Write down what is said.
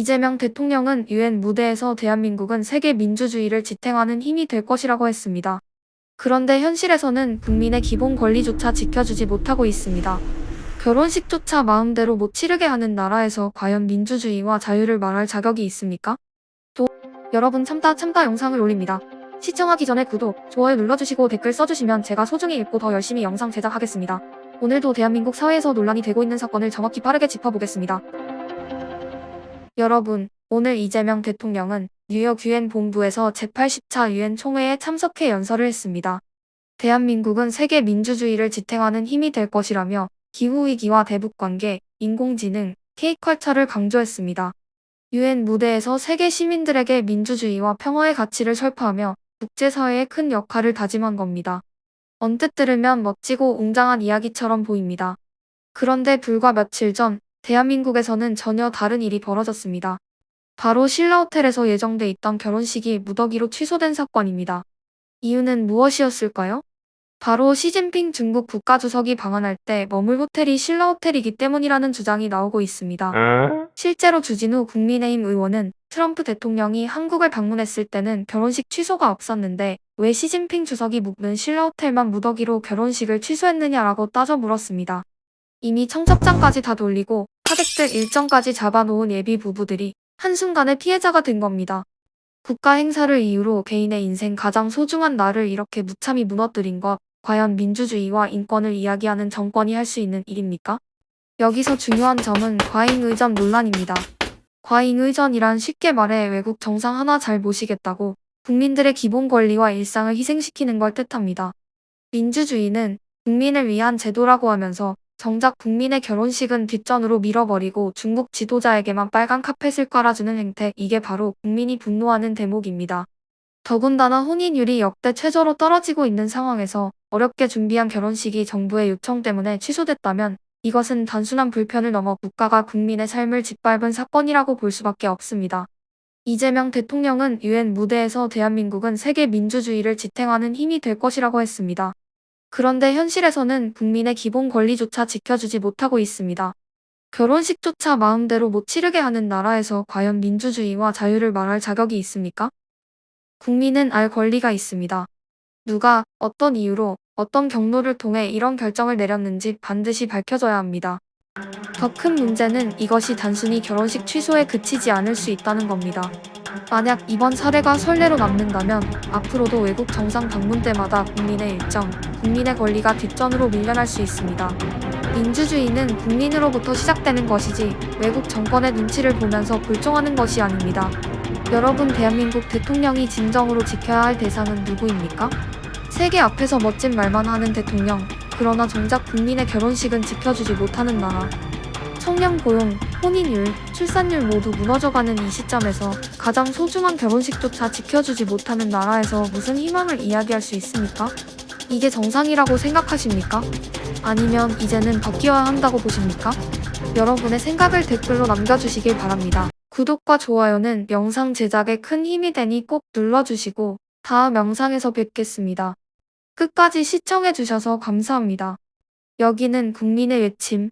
이재명 대통령은 유엔 무대에서 대한민국은 세계 민주주의를 지탱하는 힘이 될 것이라고 했습니다. 그런데 현실에서는 국민의 기본 권리조차 지켜주지 못하고 있습니다. 결혼식조차 마음대로 못 치르게 하는 나라에서 과연 민주주의와 자유를 말할 자격이 있습니까? 또 여러분 참다 영상을 올립니다. 시청하기 전에 구독, 좋아요 눌러주시고 댓글 써주시면 제가 소중히 읽고 더 열심히 영상 제작하겠습니다. 오늘도 대한민국 사회에서 논란이 되고 있는 사건을 정확히 빠르게 짚어보겠습니다. 여러분, 오늘 이재명 대통령은 뉴욕 유엔 본부에서 제80차 유엔 총회에 참석해 연설을 했습니다. 대한민국은 세계 민주주의를 지탱하는 힘이 될 것이라며 기후위기와 대북관계, 인공지능, K컬처를 강조했습니다. 유엔 무대에서 세계 시민들에게 민주주의와 평화의 가치를 설파하며 국제사회의 큰 역할을 다짐한 겁니다. 언뜻 들으면 멋지고 웅장한 이야기처럼 보입니다. 그런데 불과 며칠 전 대한민국에서는 전혀 다른 일이 벌어졌습니다. 바로 신라호텔에서 예정돼 있던 결혼식이 무더기로 취소된 사건입니다. 이유는 무엇이었을까요? 바로 시진핑 중국 국가주석이 방한할 때 머물 호텔이 신라호텔이기 때문이라는 주장이 나오고 있습니다. 실제로 주진우 국민의힘 의원은 트럼프 대통령이 한국을 방문했을 때는 결혼식 취소가 없었는데 왜 시진핑 주석이 묵는 신라호텔만 무더기로 결혼식을 취소했느냐라고 따져 물었습니다. 이미 청첩장까지 다 돌리고 하객들 일정까지 잡아놓은 예비 부부들이 한순간에 피해자가 된 겁니다. 국가 행사를 이유로 개인의 인생 가장 소중한 날을 이렇게 무참히 무너뜨린 것, 과연 민주주의와 인권을 이야기하는 정권이 할 수 있는 일입니까? 여기서 중요한 점은 과잉의전 논란입니다. 과잉의전이란 쉽게 말해 외국 정상 하나 잘 모시겠다고 국민들의 기본 권리와 일상을 희생시키는 걸 뜻합니다. 민주주의는 국민을 위한 제도라고 하면서 정작 국민의 결혼식은 뒷전으로 밀어버리고 중국 지도자에게만 빨간 카펫을 깔아주는 행태, 이게 바로 국민이 분노하는 대목입니다. 더군다나 혼인율이 역대 최저로 떨어지고 있는 상황에서 어렵게 준비한 결혼식이 정부의 요청 때문에 취소됐다면 이것은 단순한 불편을 넘어 국가가 국민의 삶을 짓밟은 사건이라고 볼 수밖에 없습니다. 이재명 대통령은 유엔 무대에서 대한민국은 세계 민주주의를 지탱하는 힘이 될 것이라고 했습니다. 그런데 현실에서는 국민의 기본 권리조차 지켜주지 못하고 있습니다. 결혼식조차 마음대로 못 치르게 하는 나라에서 과연 민주주의와 자유를 말할 자격이 있습니까? 국민은 알 권리가 있습니다. 누가, 어떤 이유로, 어떤 경로를 통해 이런 결정을 내렸는지 반드시 밝혀져야 합니다. 더 큰 문제는 이것이 단순히 결혼식 취소에 그치지 않을 수 있다는 겁니다. 만약 이번 사례가 선례로 남는다면 앞으로도 외국 정상 방문 때마다 국민의 일정, 국민의 권리가 뒷전으로 밀려날 수 있습니다. 민주주의는 국민으로부터 시작되는 것이지 외국 정권의 눈치를 보면서 불종하는 것이 아닙니다. 여러분, 대한민국 대통령이 진정으로 지켜야 할 대상은 누구입니까? 세계 앞에서 멋진 말만 하는 대통령, 그러나 정작 국민의 결혼식은 지켜주지 못하는 나라. 청년 고용, 혼인율, 출산율 모두 무너져가는 이 시점에서 가장 소중한 결혼식조차 지켜주지 못하는 나라에서 무슨 희망을 이야기할 수 있습니까? 이게 정상이라고 생각하십니까? 아니면 이제는 바뀌어야 한다고 보십니까? 여러분의 생각을 댓글로 남겨주시길 바랍니다. 구독과 좋아요는 영상 제작에 큰 힘이 되니 꼭 눌러주시고 다음 영상에서 뵙겠습니다. 끝까지 시청해주셔서 감사합니다. 여기는 국민의 외침